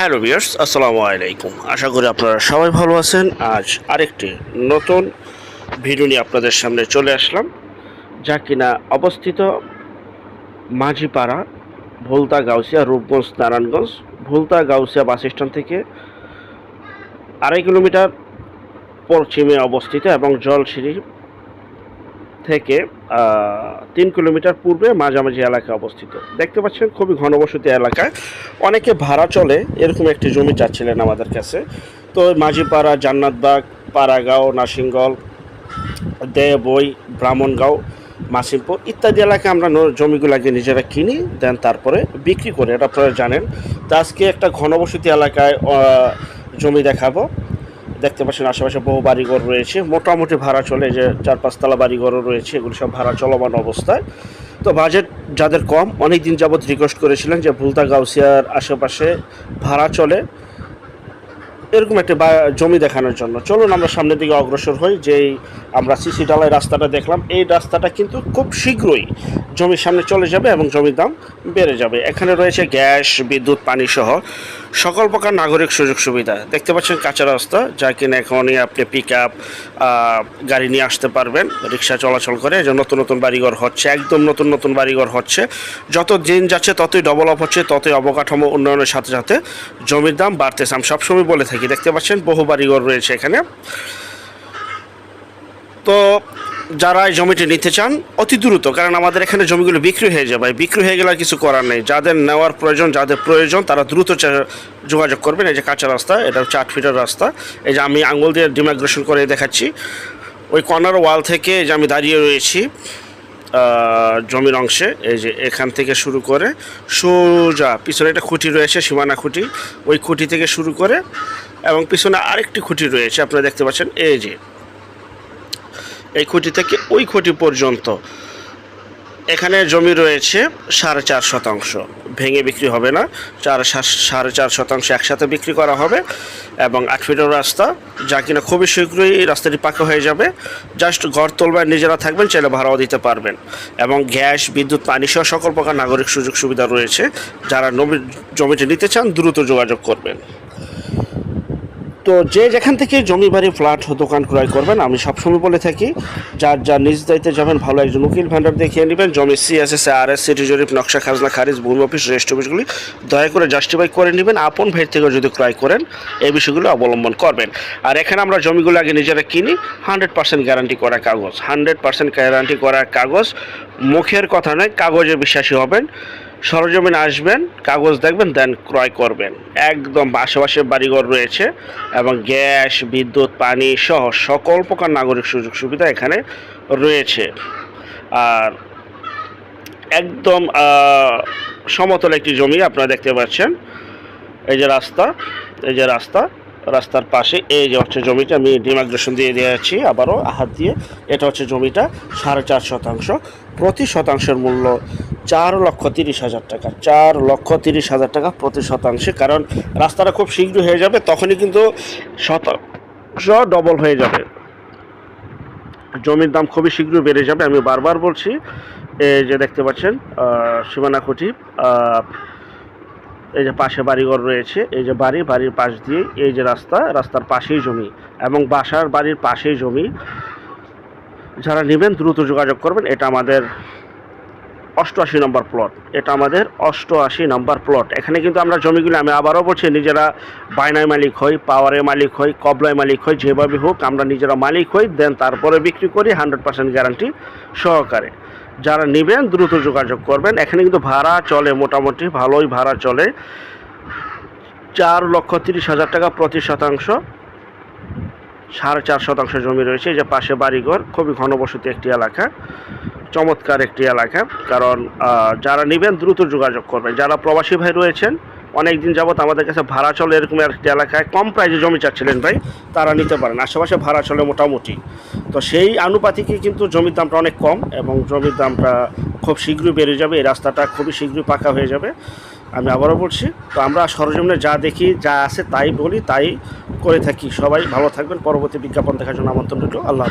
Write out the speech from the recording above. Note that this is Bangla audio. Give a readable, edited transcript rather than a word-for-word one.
হ্যালো ভিউয়ার্স, আসসালামু আলাইকুম। আশা করি আপনারা সবাই ভালো আছেন। আজ আরেকটি নতুন ভিডিও নিয়ে আপনাদের সামনে চলে আসলাম, যা কিনা অবস্থিত মাঝিপাড়া, ভুলতা গাউসিয়া, রূপগঞ্জ, নারায়ণগঞ্জ। ভুলতা গাউসিয়া বাস স্ট্যান্ড থেকে 2.5 কিলোমিটার পশ্চিমে অবস্থিত এবং জলসিঁড়ি থেকে 3 কিলোমিটার পূর্বে মাঝামাঝি এলাকায় অবস্থিত। দেখতে পাচ্ছেন খুবই ঘনবসতি এলাকায় অনেকে ভাড়া চলে এরকম একটি জমি চাচ্ছিলেন আমাদের কাছে। তো মাঝিপাড়া, জান্নাতবাগ, পাড়াগাঁও, নাসিংগল, দেবই, ব্রাহ্মণগাঁও, মাসিমপুর ইত্যাদি এলাকায় আমরা জমিগুলোকে নিজেরা কিনি, দেন তারপরে বিক্রি করে, এটা আপনারা জানেন। তো আজকে একটা ঘনবসতি এলাকায় জমি দেখাবো। দেখতে পাচ্ছেন আশেপাশে বহু বাড়িঘর রয়েছে, মোটামুটি ভাড়া চলে, যে 4-5 তলা বাড়িঘরও রয়েছে, এগুলো সব ভাড়া চলমান অবস্থায়। তো বাজেট যাদের কম, অনেক দিন যাবৎ রিকোয়েস্ট করেছিলেন যে ভুলতা গাউসিয়ার আশেপাশে ভাড়া চলে এরকম একটা জমি দেখানোর জন্য। চলুন আমরা সামনের দিকে অগ্রসর হই। যেই আমরা সিসি ঢালাই রাস্তাটা দেখলাম, এই রাস্তাটা কিন্তু খুব শীঘ্রই জমির সামনে চলে যাবে এবং জমির দাম বেড়ে যাবে। এখানে রয়েছে গ্যাস, বিদ্যুৎ, পানি সহ সকল প্রকার নাগরিক সুযোগ সুবিধা। দেখতে পাচ্ছেন কাঁচা রাস্তা, যা কিনা এখনই আপনি পিক আপ গাড়ি নিয়ে আসতে পারবেন, রিক্সা চলাচল করে। যে নতুন নতুন বাড়িঘর হচ্ছে, একদম নতুন নতুন বাড়িঘর হচ্ছে। যত দিন যাচ্ছে ততই ডেভেলপ হচ্ছে, ততই অবকাঠামো উন্নয়নের সাথে সাথে জমির দাম বাড়তেছে। আমি সবসময় বলে থাকি। দেখতে পাচ্ছেন বহু বাড়িঘর রয়েছে এখানে। তো যারা এই জমিটি নিতে চান অতি দ্রুত, কারণ আমাদের এখানে জমিগুলো বিক্রি হয়ে যাবে। বিক্রি হয়ে গেলে আর কিছু করার নেই। যাদের নেওয়ার প্রয়োজন, যাদের প্রয়োজন, তারা দ্রুত যোগাযোগ করবেন। এই যে কাঁচা রাস্তা, এটা হচ্ছে 8 ফিটের রাস্তা। এই যে আমি আঙুল দিয়ে ডিমাইগ্রেশন করে দেখাচ্ছি। ওই কর্নার ওয়াল থেকে যে আমি দাঁড়িয়ে রয়েছি জমির অংশে, এই যে এখান থেকে শুরু করে সোজা পিছনে একটা খুঁটি রয়েছে, সীমানা খুঁটি, ওই খুঁটি থেকে শুরু করে এবং পিছনে আরেকটি খুঁটি রয়েছে, আপনারা দেখতে পাচ্ছেন। এই যে এই খুঁটি থেকে ওই খুঁটি পর্যন্ত এখানে জমি রয়েছে 4.5 শতাংশ। ভেঙে বিক্রি হবে না, 4.5 শতাংশ একসাথে বিক্রি করা হবে। এবং 8 ফিটের রাস্তা, যা কিনা খুবই শীঘ্রই রাস্তাটি পাকা হয়ে যাবে। জাস্ট ঘর তোলবার নিজেরা থাকবেন, চাইলে ভাড়াও দিতে পারবেন। এবং গ্যাস, বিদ্যুৎ, পানি সহ সকল প্রকার নাগরিক সুযোগ সুবিধা রয়েছে। যারা জমিটি নিতে চান দ্রুত যোগাযোগ করবেন। তো যে যেখান থেকে জমি, বাড়ি, ফ্ল্যাট, দোকান ক্রয় করবেন, আমি সবসময় বলে থাকি, যার নিজ দায়িত্বে যাবেন ভালো একজন উকিল ভেন্ডার দেখিয়ে নেবেন। জমি CSS, RS, সিটি জরিপ, নকশা, খাজনা খারিজ, ভূমি অফিস, রেজিস্ট্রি অফিসগুলি দয়া করে জাস্টিফাই করে নেবেন। আপন ভাই থেকে যদি ক্রয় করেন এই বিষয়গুলো অবলম্বন করবেন। আর এখানে আমরা জমিগুলো আগে নিজেরা কিনি, 100% গ্যারান্টি করা কাগজ, 100% গ্যারান্টি করা কাগজ। মুখের কথা নয়, কাগজে বিশ্বাসী হবেন। সরজমিনে আসবেন, কাগজ দেখবেন, দেন ক্রয় করবেন। একদম আশেপাশে বাড়িঘর রয়েছে এবং গ্যাস, বিদ্যুৎ, পানি সহ সকল প্রকার নাগরিক সুযোগ সুবিধা এখানে রয়েছে। আর একদম সমতল একটি জমি আপনারা দেখতে পাচ্ছেন। এই যে রাস্তা, এই যে রাস্তার পাশে এই যে হচ্ছে জমিটা, আমি ডিমার্কেশন দিয়ে দিয়েছি আবারও হাত দিয়ে। এটা হচ্ছে জমিটা 4.5 শতাংশ। প্রতি শতাংশের মূল্য 4,30,000 টাকা। 4,30,000 টাকা প্রতি শতাংশে। কারণ রাস্তাটা খুব শীঘ্র হয়ে যাবে, তখনই কিন্তু শতাংশ ডবল হয়ে যাবে। জমির দাম খুবই শীঘ্র বেড়ে যাবে। আমি বারবার বলছি। এই যে দেখতে পাচ্ছেন সীমানা খুঁটি, এই যে পাশে বাড়িঘর রয়েছে, এই যে বাড়ির পাশ দিয়ে এই যে রাস্তার পাশেই জমি এবং বাসার বাড়ির পাশেই জমি। যারা নেবেন দ্রুত যোগাযোগ করবেন। এটা আমাদের 88 নম্বর প্লট। এটা আমাদের 88 নম্বর প্লট। এখানে কিন্তু আমরা জমিগুলো, আমি আবারও বলছি, নিজেরা বায়নায় মালিক হই, পাওয়ারে মালিক হই, কবলায় মালিক হই, যেভাবে হোক আমরা নিজেরা মালিক হই, দেন তারপরে বিক্রি করি 100% গ্যারান্টি সহকারে। যারা নেবেন দ্রুত যোগাযোগ করবেন। এখানে কিন্তু ভাড়া চলে, মোটামুটি ভালোই ভাড়া চলে। 4,30,000 টাকা প্রতি শতাংশ। 4.5 শতাংশ জমি রয়েছে। এই যে পাশে বাড়িঘর, খুবই ঘনবসতি একটি এলাকা, চমৎকার একটি এলাকা। কারণ যারা নেবেন দ্রুত যোগাযোগ করবেন। যারা প্রবাসী ভাই রয়েছেন, অনেক দিন যাবত আমাদের কাছে ভাড়া চলে এরকম একটি এলাকায় কম প্রাইসে জমি চাচ্ছিলেন ভাই, তারা নিতে পারেন। আশেপাশে ভাড়া চলে মোটামুটি। তো সেই আনুপাতিকে কিন্তু জমির দামটা অনেক কম এবং জমির দামটা খুব শীঘ্রই বেড়ে যাবে। এই রাস্তাটা খুবই শীঘ্রই পাকা হয়ে যাবে। আমি আবারও বলছি। তো আমরা সরজমিনে যা দেখি, যা আছে তাই বলি, তাই করে থাকি। সবাই ভালো থাকবেন। পরবর্তী বিজ্ঞাপন দেখার জন্য আমন্ত্রণ রইল। আল্লাহ হাফেজ।